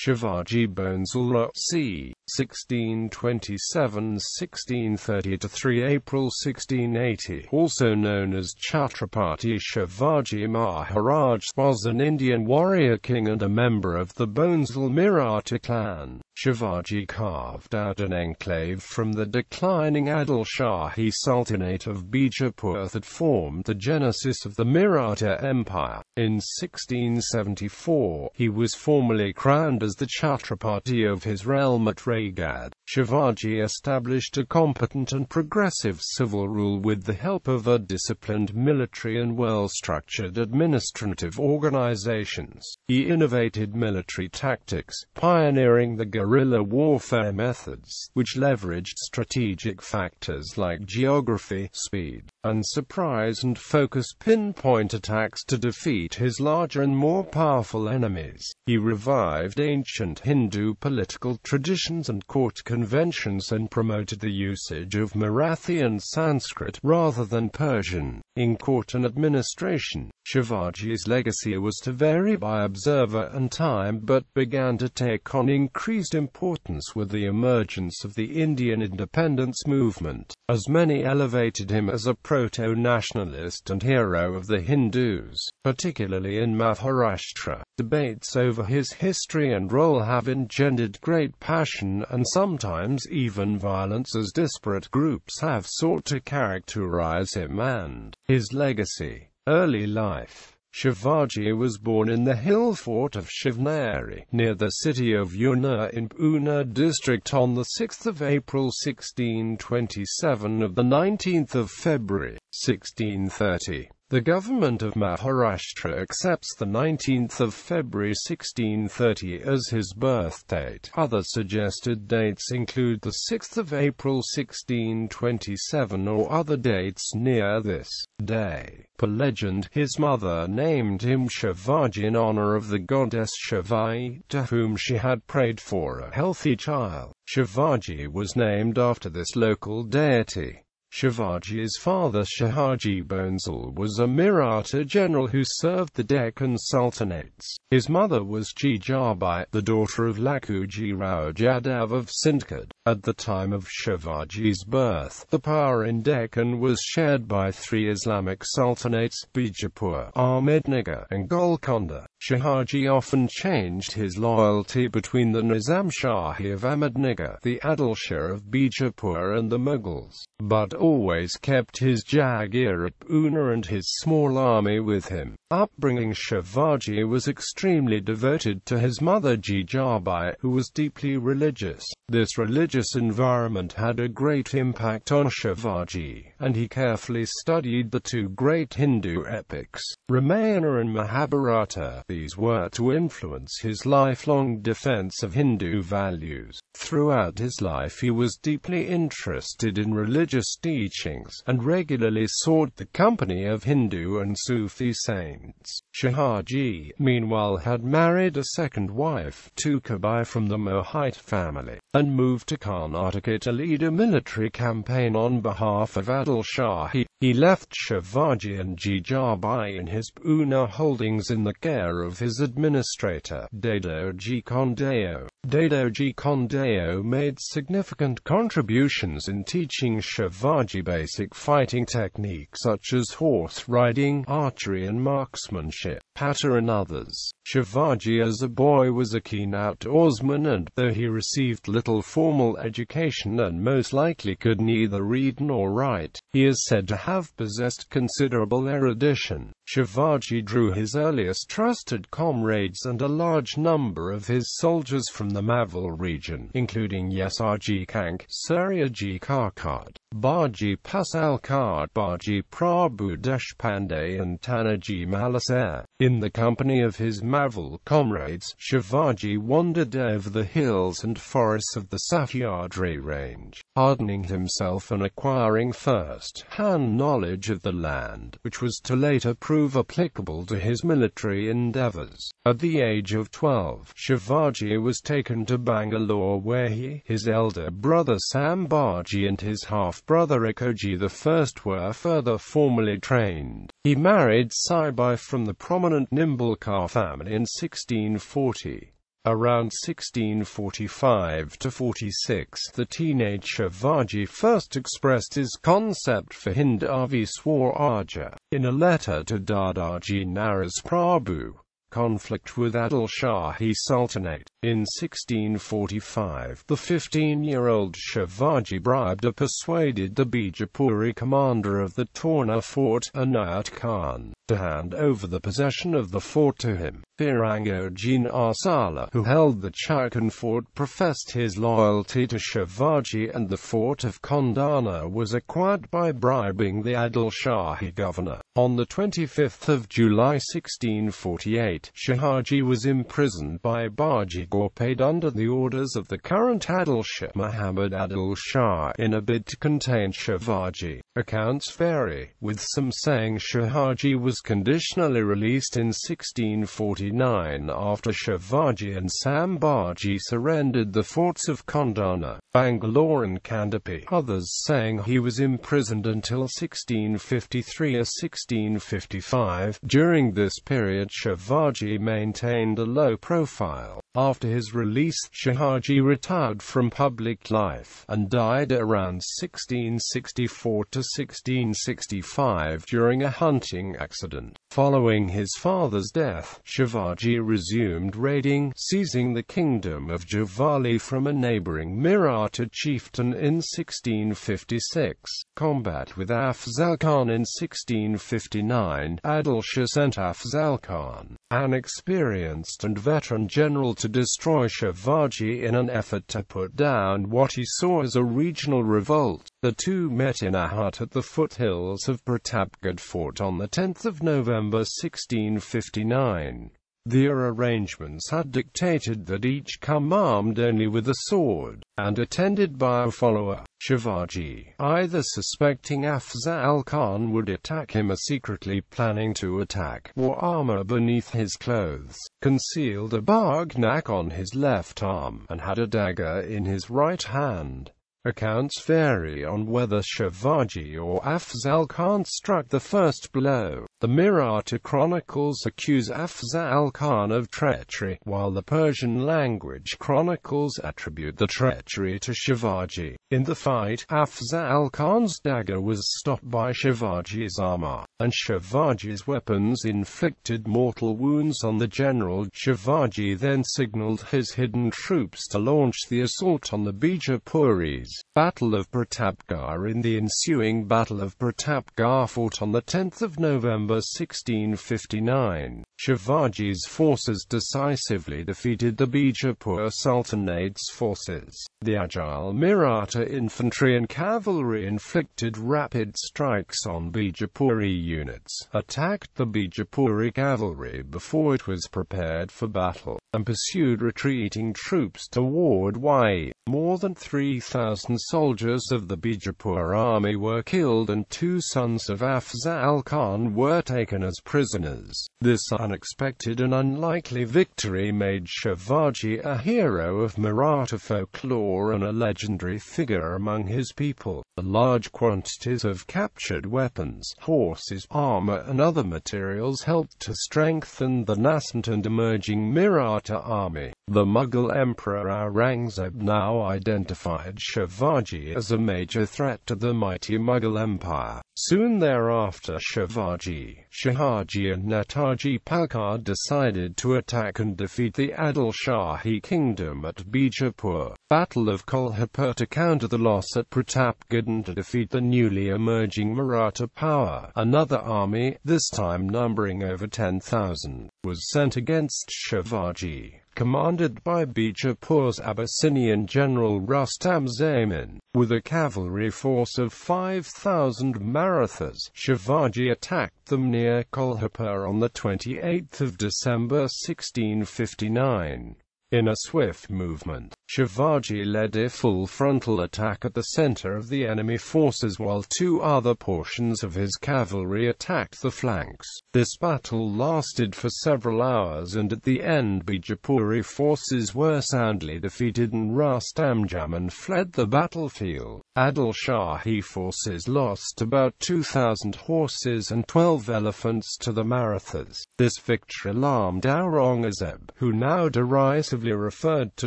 Shivaji Bhonsle c. 1627–1630 to 3 April 1680, also known as Chhatrapati Shivaji Maharaj, was an Indian warrior king and a member of the Bhonsle Maratha clan. Shivaji carved out an enclave from the declining Adilshahi sultanate of Bijapur that formed the genesis of the Maratha Empire. In 1674, he was formally crowned as the Chhatrapati of his realm at Raigad. Shivaji established a competent and progressive civil rule with the help of a disciplined military and well-structured administrative organizations. He innovated military tactics, pioneering the guerrilla warfare methods, which leveraged strategic factors like geography, speed, and surprise and focused pinpoint attacks to defeat his larger and more powerful enemies. He revived ancient Hindu political traditions and court conventions and promoted the usage of Marathi and Sanskrit rather than Persian in court and administration. Shivaji's legacy was to vary by observer and time, but began to take on increased importance with the emergence of the Indian independence movement, as many elevated him as a proto-nationalist and hero of the Hindus, particularly in Maharashtra. Debates over his history and role have engendered great passion and sometimes even violence, as disparate groups have sought to characterize him and his legacy. Early life. Shivaji was born in the hill fort of Shivneri, near the city of Una in Pune district on 6 April 1627 of the 19th of February, 1630. The government of Maharashtra accepts the 19th of February 1630 as his birth date. Other suggested dates include the 6th of April 1627 or other dates near this day. Per legend, his mother named him Shivaji in honor of the goddess Shivaji, to whom she had prayed for a healthy child. Shivaji was named after this local deity. Shivaji's father Shivaji Bhonsle was a Maratha general who served the Deccan sultanates. His mother was Jijabai, the daughter of Lakhuji Rao Jadhav of Sindhgad. At the time of Shivaji's birth, the power in Deccan was shared by three Islamic sultanates, Bijapur, Ahmednagar, and Golconda. Shivaji often changed his loyalty between the Nizam-Shahi of Ahmednagar, the Adilshahi of Bijapur, and the Mughals, but always kept his Jagir at Pune and his small army with him. Upbringing. Shivaji was extremely devoted to his mother Jijabai, who was deeply religious. This religious environment had a great impact on Shivaji, and he carefully studied the two great Hindu epics, Ramayana and Mahabharata. These were to influence his lifelong defense of Hindu values. Throughout his life he was deeply interested in religious teachings, and regularly sought the company of Hindu and Sufi saints. Shivaji, meanwhile, had married a second wife, Tukabai, from the Mohite family, and moved to Karnataka to lead a military campaign on behalf of Adilshahi. He left Shivaji and Jijabai in his Pune holdings in the care of his administrator, Dadoji Kondeo. Dadoji Kondeo made significant contributions in teaching Shivaji basic fighting techniques such as horse riding, archery and marksmanship, patter and others. Shivaji as a boy was a keen outdoorsman, and though he received little formal education and most likely could neither read nor write, he is said to have possessed considerable erudition. Shivaji drew his earliest trusted comrades and a large number of his soldiers from the Maval region, including Yesaji Kank, Suryaji Karkad, Baji Pasalkard, Baji Prabhu Deshpande and Tanaji Malasare. In the company of his Maval comrades, Shivaji wandered over the hills and forests of the Sahyadri range, hardening himself and acquiring first-hand knowledge of the land, which was to later prove applicable to his military endeavors. At the age of 12, Shivaji was taken to Bangalore, where he, his elder brother Sambhaji and his half-brother Ekoji I were further formally trained. He married Saibai from the prominent Nimbalkar family in 1640. Around 1645–46, the teenage Shivaji first expressed his concept for Hindavi Swarajya in a letter to Dadaji Naraz Prabhu. Conflict with Adilshahi Sultanate. In 1645, the 15-year-old Shivaji bribed or persuaded the Bijapuri commander of the Torna fort, Anayat Khan, to hand over the possession of the fort to him. Firangojin Arsala, who held the Chakan fort, professed his loyalty to Shivaji, and the fort of Kondana was acquired by bribing the Adilshahi governor. On the 25th of July 1648, Shivaji was imprisoned by Baji Gorpade under the orders of the current Adilshah Muhammad Adil Shah in a bid to contain Shivaji. Accounts vary, with some saying Shivaji was conditionally released in 1649 after Shivaji and Sambhaji surrendered the forts of Kondana, Bangalore and Kandapi. Others saying he was imprisoned until 1653 or 1655. During this period Shivaji maintained a low profile. After his release, Shivaji retired from public life, and died around 1664 to 1665 during a hunting accident. Following his father's death, Shivaji resumed raiding, seizing the kingdom of Javali from a neighboring Maratha chieftain in 1656. Combat with Afzal Khan. In 1659, Adilshah sent Afzal Khan, an experienced and veteran general, to destroy Shivaji in an effort to put down what he saw as a regional revolt. The two met in a hut at the foothills of Pratapgarh Fort on the 10th of November 1659. Their arrangements had dictated that each come armed only with a sword, and attended by a follower. Shivaji, either suspecting Afzal Khan would attack him or secretly planning to attack, wore armor beneath his clothes, concealed a bagnak on his left arm, and had a dagger in his right hand. Accounts vary on whether Shivaji or Afzal Khan struck the first blow. The Maratha chronicles accuse Afzal Khan of treachery, while the Persian language chronicles attribute the treachery to Shivaji. In the fight, Afzal Khan's dagger was stopped by Shivaji's armor, and Shivaji's weapons inflicted mortal wounds on the general. Shivaji then signaled his hidden troops to launch the assault on the Bijapuris. Battle of Pratapgarh. In the ensuing Battle of Pratapgarh fought on the 10th of November 1659, Shivaji's forces decisively defeated the Bijapur Sultanate's forces. The agile Maratha infantry and cavalry inflicted rapid strikes on Bijapuri units, attacked the Bijapuri cavalry before it was prepared for battle, and pursued retreating troops toward Wai. More than 3,000 soldiers of the Bijapur army were killed and 2 sons of Afzal Khan were taken as prisoners. This unexpected and unlikely victory made Shivaji a hero of Maratha folklore and a legendary figure among his people. The large quantities of captured weapons, horses, armor and other materials helped to strengthen the nascent and emerging Maratha army. The Mughal Emperor Aurangzeb now identified Shivaji as a major threat to the mighty Mughal Empire. Soon thereafter Shivaji, Shahaji and Netaji Palkar decided to attack and defeat the Adilshahi kingdom at Bijapur. Battle of Kolhapur to counter the loss at Pratapgarh and to defeat the newly emerging Maratha power. Another army, this time numbering over 10,000, was sent against Shivaji, commanded by Bijapur's Abyssinian general Rustam Zamin. With a cavalry force of 5,000 Marathas, Shivaji attacked them near Kolhapur on the 28th of December 1659. In a swift movement, Shivaji led a full frontal attack at the center of the enemy forces while 2 other portions of his cavalry attacked the flanks. This battle lasted for several hours and at the end Bijapuri forces were soundly defeated and Rustam Jaman fled the battlefield. Adilshahi forces lost about 2,000 horses and 12 elephants to the Marathas. This victory alarmed Aurangzeb, who now derisively collectively referred to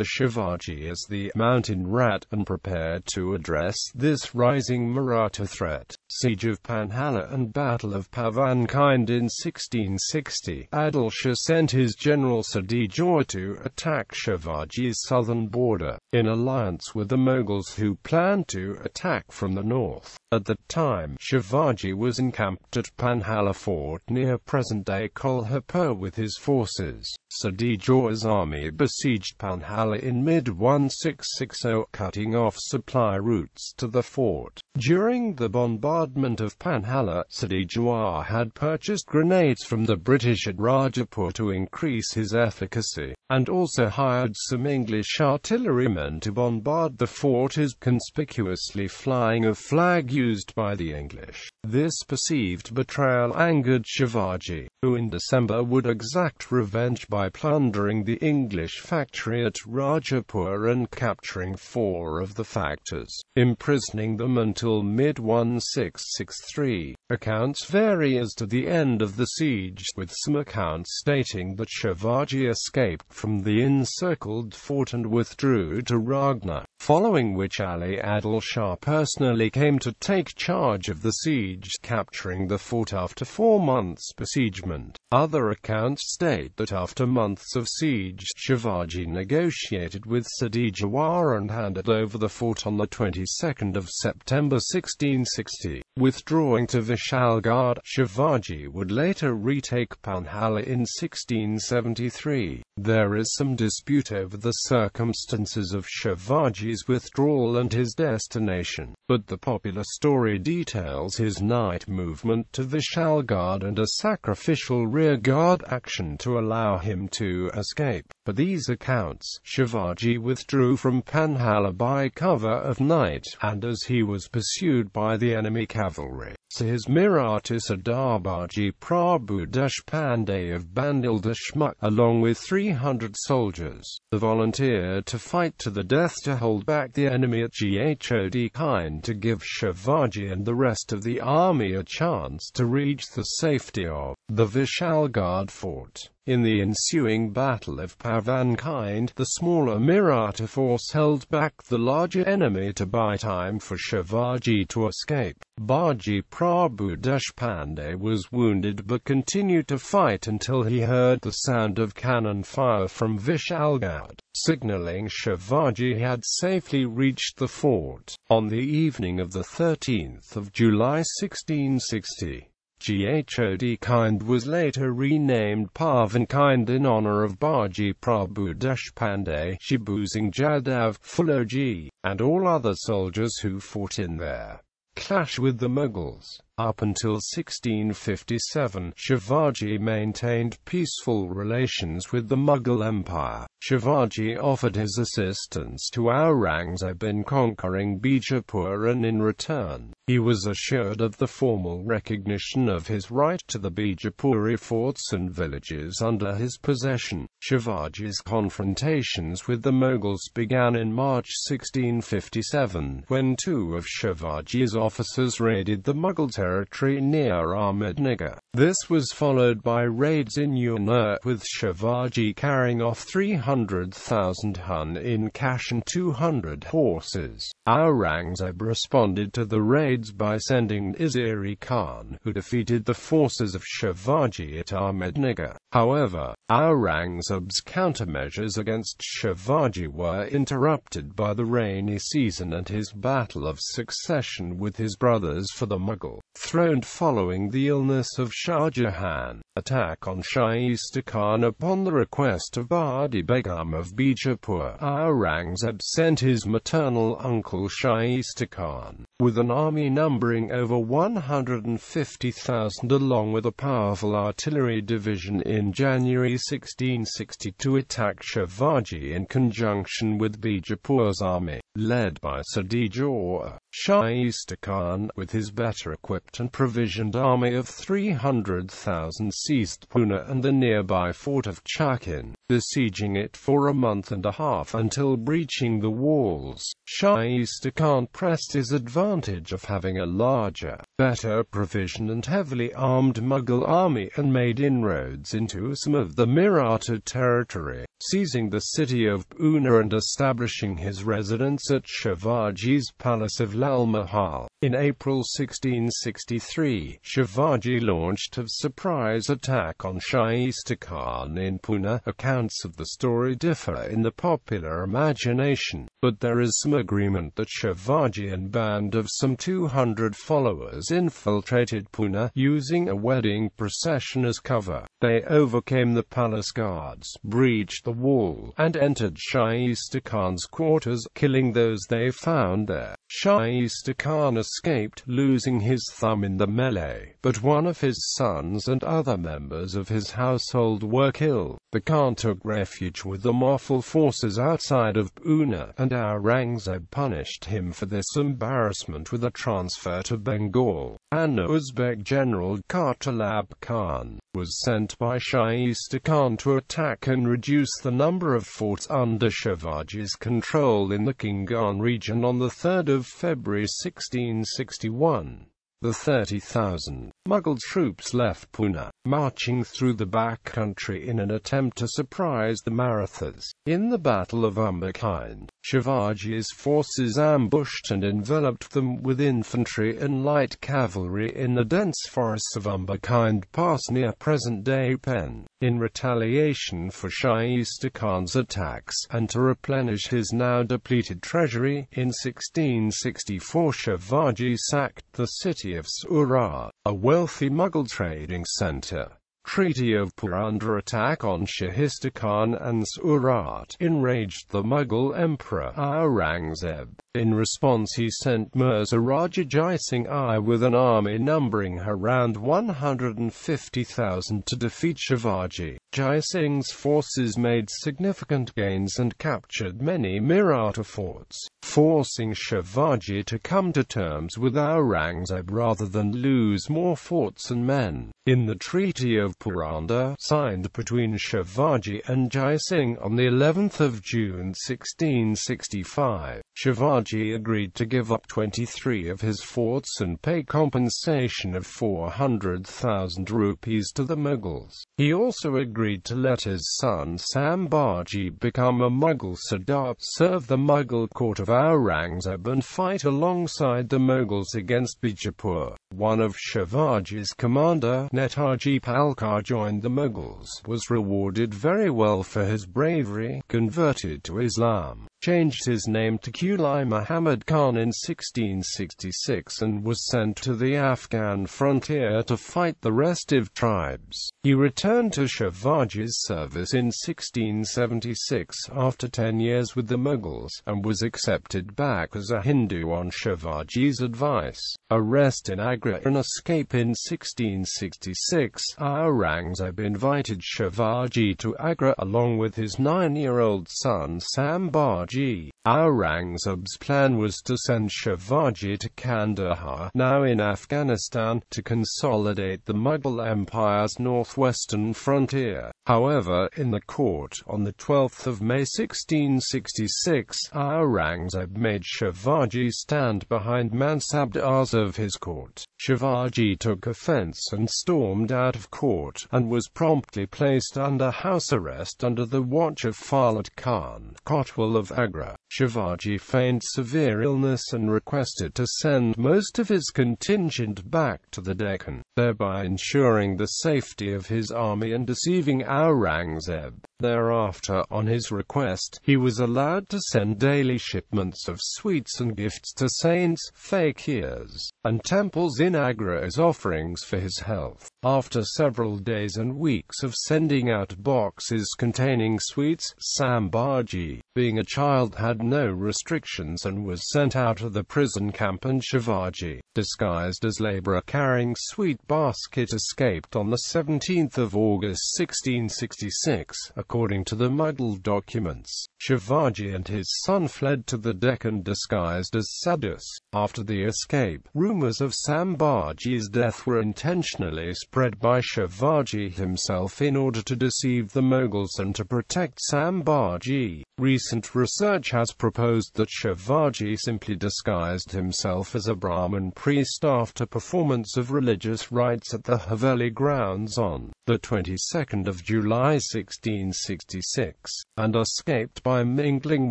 Shivaji as the Mountain Rat and prepared to address this rising Maratha threat. Siege of Panhala and Battle of Pavankind in 1660. Adilshahi sent his general Shivaji to attack Shivaji's southern border, in alliance with the Mughals who planned to attack from the north. At the time, Shivaji was encamped at Panhala Fort near present-day Kolhapur with his forces. Shivaji's army besieged Panhala in mid-1660, cutting off supply routes to the fort. During the bombardment of Panhala, Shivaji had purchased grenades from the British at Raigad to increase his efficacy, and also hired some English artillerymen to bombard the fort, as conspicuously flying a flag used by the English. This perceived betrayal angered Shivaji, who in December would exact revenge by plundering the English factory at Rajapur and capturing 4 of the factors, imprisoning them until mid-1663. Accounts vary as to the end of the siege, with some accounts stating that Shivaji escaped from the encircled fort and withdrew to Raigad, following which Ali Adilshahi personally came to take charge of the siege, capturing the fort after 4 months' besiegement. Other accounts state that after months of siege, Shivaji negotiated with Shivaji and handed over the fort on the 22nd of September 1660. Withdrawing to Vishalgarh, Shivaji would later retake Panhala in 1673. There is some dispute over the circumstances of Shivaji's withdrawal and his destination, but the popular story details his night movement to Vishalgarh and a sacrificial rearguard action to allow him to escape. For these accounts, Shivaji withdrew from Panhala by cover of night, and as he was pursued by the enemy cavalry, so his Maratha Sardar Baji Prabhu Deshpande of Bandildeshmukh, along with 300 soldiers, volunteered to fight to the death to hold back the enemy at Chhatrapati to give Shivaji and the rest of the army a chance to reach the safety of the Vishalgarh fort. In the ensuing Battle of Pavankind, the smaller Maratha force held back the larger enemy to buy time for Shivaji to escape. Baji Prabhu Deshpande was wounded but continued to fight until he heard the sound of cannon fire from Vishalgarh, signaling Shivaji had safely reached the fort. On the evening of the 13th of July 1660, Chhatrapati was later renamed Pavankind in honor of Baji Prabhu Deshpande, Shibu Singh Jadhav, Fuloji, and all other soldiers who fought in their clash with the Mughals. Up until 1657, Shivaji maintained peaceful relations with the Mughal Empire. Shivaji offered his assistance to Aurangzeb in conquering Bijapur, and in return, he was assured of the formal recognition of his right to the Bijapuri forts and villages under his possession. Shivaji's confrontations with the Mughals began in March 1657, when 2 of Shivaji's officers raided the Mughal territory near Ahmednagar. This was followed by raids in Unna, with Shivaji carrying off 300,000 Hun in cash and 200 horses. Aurangzeb responded to the raids by sending Iziri Khan, who defeated the forces of Shivaji at Ahmednagar. However, Aurangzeb's countermeasures against Shivaji were interrupted by the rainy season and his battle of succession with his brothers for the Mughal throne following the illness of Shah Jahan. Attack on Shaista Khan. Upon the request of Badi Begum of Bijapur, Aurangzeb sent his maternal uncle Shaista Khan, with an army numbering over 150,000 along with a powerful artillery division in January 1660 to attack Shivaji in conjunction with Bijapur's army, led by Shivaji. Shaista Khan, with his better equipped and provisioned army of 300,000, seized Pune and the nearby fort of Chakin. besieging it for a month and a half until breaching the walls. Shaista Khan pressed his advantage of having a larger, better provisioned and heavily armed Mughal army and made inroads into some of the Maratha territory, seizing the city of Pune and establishing his residence at Shivaji's palace of Lal Mahal. In April 1663, Shivaji launched a surprise attack on Shaista Khan in Pune. Accounts of the story differ in the popular imagination, but there is some agreement that Shivaji and a band of some 200 followers infiltrated Pune, using a wedding procession as cover. They overcame the palace guards, breached the wall, and entered Shaista Khan's quarters, killing those they found there. Shaista Khan escaped, losing his thumb in the melee, but one of his sons and other members of his household were killed. The Khan took refuge with the Mughal forces outside of Pune, and Aurangzeb punished him for this embarrassment with a transfer to Bengal. An Uzbek general, Chhatrapati Khan, was sent by Shaista Khan to attack and reduce the number of forts under Shivaji's control in the Khingan region on the 3rd of February 1661. The 30,000 Mughal troops left Pune, marching through the back country in an attempt to surprise the Marathas. In the Battle of Umberkind, Shivaji's forces ambushed and enveloped them with infantry and light cavalry in the dense forests of Umberkind Pass near present-day Pen. In retaliation for Shaista Khan's attacks, and to replenish his now depleted treasury, in 1664 Shivaji sacked the city of Surat, a wealthy Mughal trading centre. Treaty of Pur under attack on Shaista Khan and Surat enraged the Mughal Emperor Aurangzeb. In response he sent Mirza Raja Jai Singh I with an army numbering around 150,000 to defeat Shivaji. Jai Singh's forces made significant gains and captured many Maratha forts, forcing Shivaji to come to terms with Aurangzeb rather than lose more forts and men. In the Treaty of Puranda, signed between Shivaji and Jai Singh on the 11th of June 1665, Shivaji agreed to give up 23 of his forts and pay compensation of 400,000 rupees to the Mughals. He also agreed to let his son Sambhaji become a Mughal Sardar, serve the Mughal court of Aurangzeb and fight alongside the Mughals against Bijapur. One of Shivaji's commander, Netaji Palkar, joined the Mughals, was rewarded very well for his bravery, converted to Islam, changed his name to Quli Muhammad Khan in 1666 and was sent to the Afghan frontier to fight the restive tribes. He returned to Shivaji's service in 1676 after 10 years with the Mughals, and was accepted back as a Hindu on Shivaji's advice. Arrest in Agra and escape in 1666, Aurangzeb invited Shivaji to Agra along with his 9-year-old son Sambhaji. Aurangzeb's plan was to send Shivaji to Kandahar, now in Afghanistan, to consolidate the Mughal Empire's northwestern frontier. However, in the court, on the 12th of May 1666, Aurangzeb made Shivaji stand behind Mansabdars of his court. Shivaji took offense and stormed out of court, and was promptly placed under house arrest under the watch of Farlat Khan, Kotwal of Agra. Shivaji feigned severe illness and requested to send most of his contingent back to the Deccan, thereby ensuring the safety of his army and deceiving Aurangzeb. Thereafter, on his request, he was allowed to send daily shipments of sweets and gifts to saints, fakirs, and temples in Agra as offerings for his health. After several days and weeks of sending out boxes containing sweets, Sambhaji, being a child, had no restrictions and was sent out of the prison camp, and Shivaji, disguised as labourer carrying sweet basket, escaped on the 17th of August 1666. According to the Mughal documents, Shivaji and his son fled to the Deccan disguised as sadhus. After the escape, rumours of Sambhaji's death were intentionally spread spread by Shivaji himself in order to deceive the Mughals and to protect Sambhaji. Recent research has proposed that Shivaji simply disguised himself as a Brahmin priest after performance of religious rites at the Haveli grounds on the 22nd of July 1666, and escaped by mingling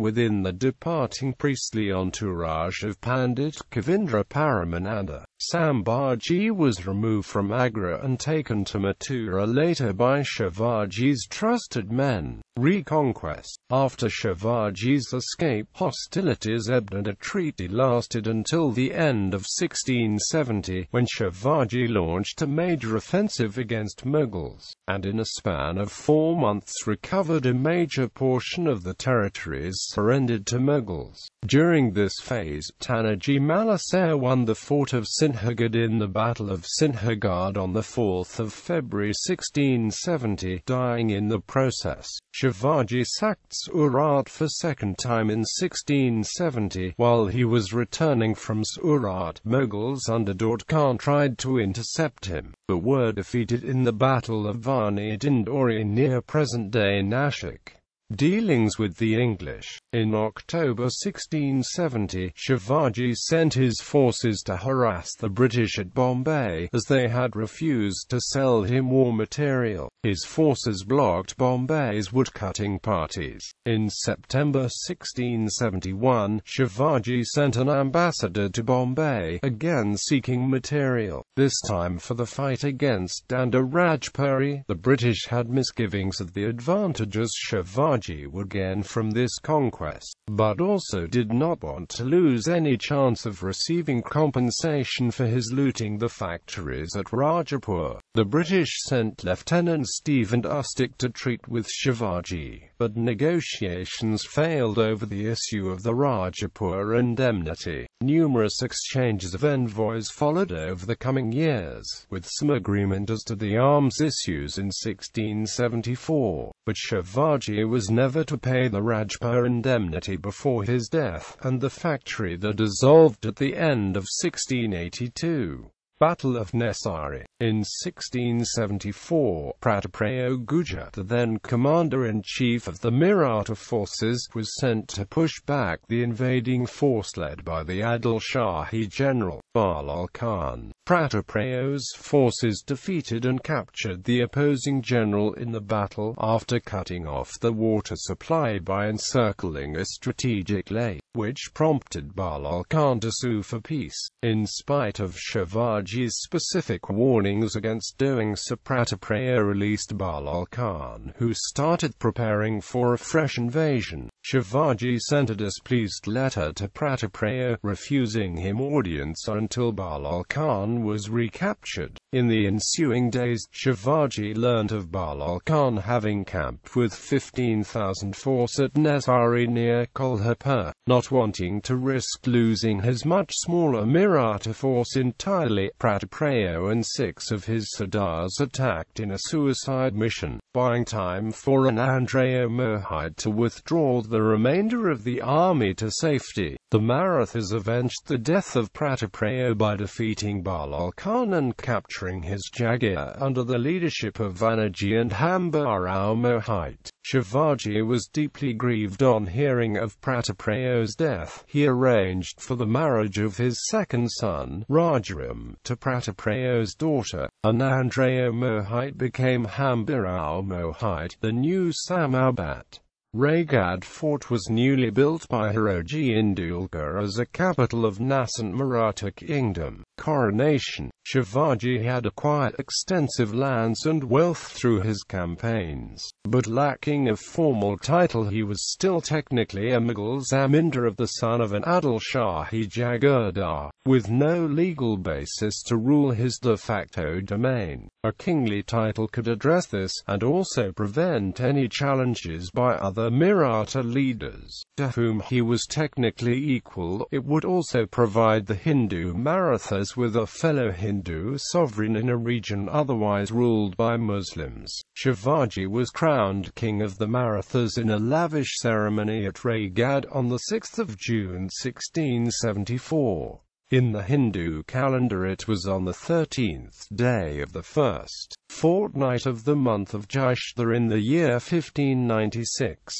within the departing priestly entourage of Pandit Kavindra Paramananda. Sambhaji was removed from Agra and taken to Mathura later by Shivaji's trusted men. Reconquest. After Shivaji's escape, hostilities ebbed and a treaty lasted until the end of 1670, when Shivaji launched a major offensive against Mughals, and in a span of 4 months recovered a major portion of the territories surrendered to Mughals. During this phase, Tanaji Malasaya won the fort of Sinhagad in the Battle of Sinhagad on 4 February 1670, dying in the process. Shivaji sacked Surat for second time in 1670. While he was returning from Surat, Mughals under Daud Khan tried to intercept him, but were defeated in the Battle of Varni Dindori near present-day Nashik. Dealings with the English. In October 1670, Shivaji sent his forces to harass the British at Bombay, as they had refused to sell him war material. His forces blocked Bombay's woodcutting parties. In September 1671, Shivaji sent an ambassador to Bombay, again seeking material, this time for the fight against Danda Rajpuri. The British had misgivings of the advantages Shivaji would gain from this conquest, but also did not want to lose any chance of receiving compensation for his looting the factories at Rajapur. The British sent Lieutenant Stephen Ustick to treat with Shivaji, but negotiations failed over the issue of the Rajapur indemnity. Numerous exchanges of envoys followed over the coming years, with some agreement as to the arms issues in 1674, but Shivaji was never to pay the Rajpur indemnity before his death, and the factory that dissolved at the end of 1682. Battle of Nesari. In 1674, Prataprao Gujat, the then commander-in-chief of the Maratha forces, was sent to push back the invading force led by the Adilshahi general, Balal Khan. Prataprao's forces defeated and captured the opposing general in the battle, after cutting off the water supply by encircling a strategic lake, which prompted Balal Khan to sue for peace. In spite of Shivaji's specific warnings against doing so, Prataprao released Balal Khan, who started preparing for a fresh invasion. Shivaji sent a displeased letter to Prataprao, refusing him audience until Balal Khan was recaptured. In the ensuing days, Shivaji learnt of Balal Khan having camped with 15,000 force at Nesari near Kolhapur. Not wanting to risk losing his much smaller Maratha force entirely, Prataprao and 6 of his Sardars attacked in a suicide mission, buying time for Anandreo Mohite to withdraw the remainder of the army to safety. The Marathas avenged the death of Prataprao by defeating Balal Khan and capturing his Jagia under the leadership of Vanaji and Hambarao Mohite. Shivaji was deeply grieved on hearing of Prataprao's death. He arranged for the marriage of his second son, Rajaram, to Prataprao's daughter. Anandreo Mohite became Hambarao Mohite, the new Samabhat. Raigad fort was newly built by Hiroji Indulkar as a capital of nascent Maratha kingdom. Coronation. Shivaji had acquired extensive lands and wealth through his campaigns, but lacking a formal title, he was still technically a Mughal zamindar of the son of an Adilshahi Jagirdar, with no legal basis to rule his de facto domain. A kingly title could address this, and also prevent any challenges by other Maratha leaders, to whom he was technically equal. It would also provide the Hindu Marathas with a fellow Hindu sovereign in a region otherwise ruled by Muslims. Shivaji was crowned king of the Marathas in a lavish ceremony at Raigad on 6 June 1674. In the Hindu calendar it was on the 13th day of the first fortnight of the month of Jaishtha in the year 1596.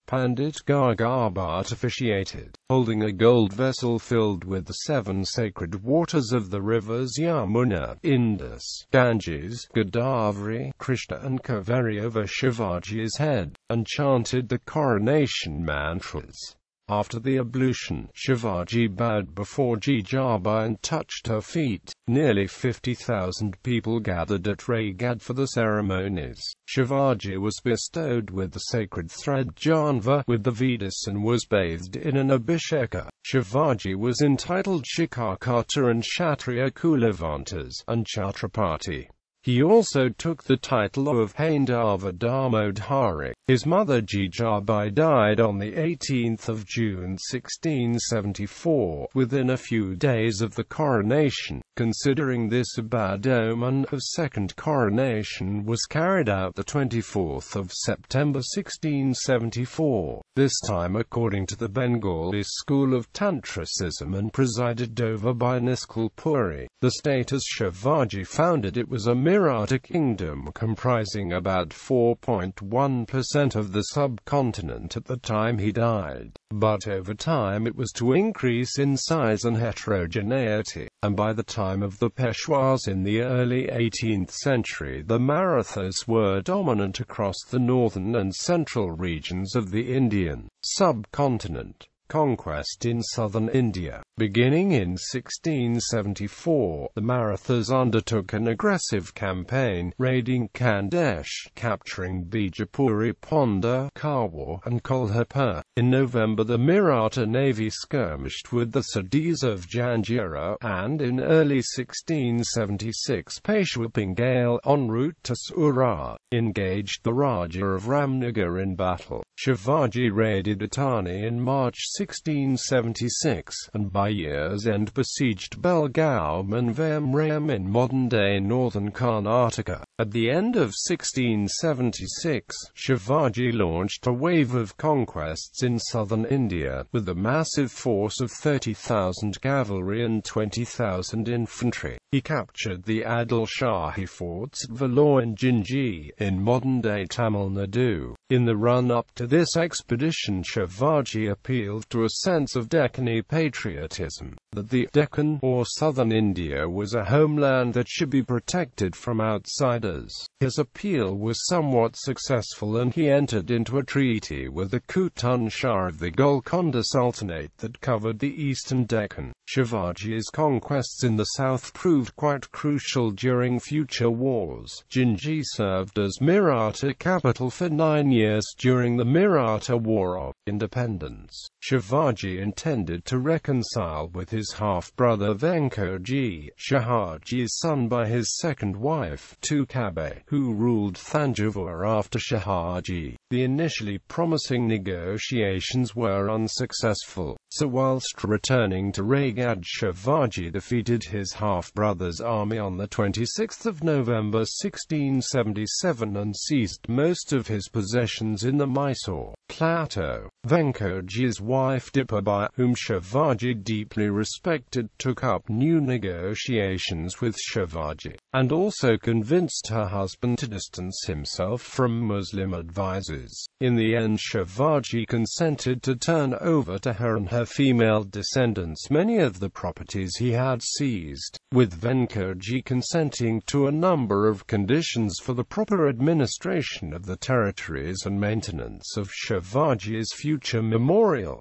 Pandit Gargabhat officiated, holding a gold vessel filled with the 7 sacred waters of the rivers Yamuna, Indus, Ganges, Godavari, Krishna and Kaveri over Shivaji's head, and chanted the coronation mantras. After the ablution, Shivaji bowed before Jijabai and touched her feet. Nearly 50,000 people gathered at Raigad for the ceremonies. Shivaji was bestowed with the sacred thread Janva with the Vedas and was bathed in an abhisheka. Shivaji was entitled Shikharkata and Kshatriya Kulavantas, and Chhatrapati. He also took the title of Haindava Damodhari. His mother Jijabai died on the 18th of June 1674, within a few days of the coronation. Considering this a bad omen, a second coronation was carried out the 24th of September 1674, this time according to the Bengali school of Tantricism and presided over by Niskal Puri. The state as Shivaji founded it was a Maratha kingdom comprising about 4.1% of the subcontinent at the time he died, but over time it was to increase in size and heterogeneity, and by the time of the Peshwas in the early 18th century the Marathas were dominant across the northern and central regions of the Indian subcontinent. Conquest in southern India. Beginning in 1674, the Marathas undertook an aggressive campaign, raiding Khandesh, capturing Bijapur, Ponda, Karwar, and Kolhapur. In November the Maratha navy skirmished with the Siddhis of Janjira, and in early 1676 Peshwa Bengal, en route to Surat, engaged the Raja of Ramnagar in battle. Shivaji raided Atani in March 1676, and by year's end besieged Belgaum and Vemrayam in modern-day northern Karnataka. At the end of 1676, Shivaji launched a wave of conquests in southern India, with a massive force of 30,000 cavalry and 20,000 infantry. He captured the Adilshahi forts at Vellore and Jinji, in modern-day Tamil Nadu. In the run-up to this expedition Shivaji appealed to a sense of Deccani patriotism, that the Deccan, or southern India, was a homeland that should be protected from outsiders. His appeal was somewhat successful and he entered into a treaty with the Khutun Shah of the Golconda Sultanate that covered the eastern Deccan. Shivaji's conquests in the south proved quite crucial during future wars. Jinji served as Maratha capital for 9 years during the Maratha War of Independence. Shivaji intended to reconcile with his half-brother Venkoji, Shahaji's son by his second wife, Tukabe, who ruled Thanjavur after Shahaji. The initially promising negotiations were unsuccessful, so whilst returning to Raigad Shivaji defeated his half-brother's army on the 26th of November 1677 and seized most of his possessions in the Mysore plateau. Venkoji's wife Dipabai, whom Shivaji deeply respected, took up new negotiations with Shivaji, and also convinced her husband to distance himself from Muslim advisors. In the end Shivaji consented to turn over to her and her female descendants many of the properties he had seized, with Venkoji consenting to a number of conditions for the proper administration of the territories and maintenance of Shivaji's future memorial.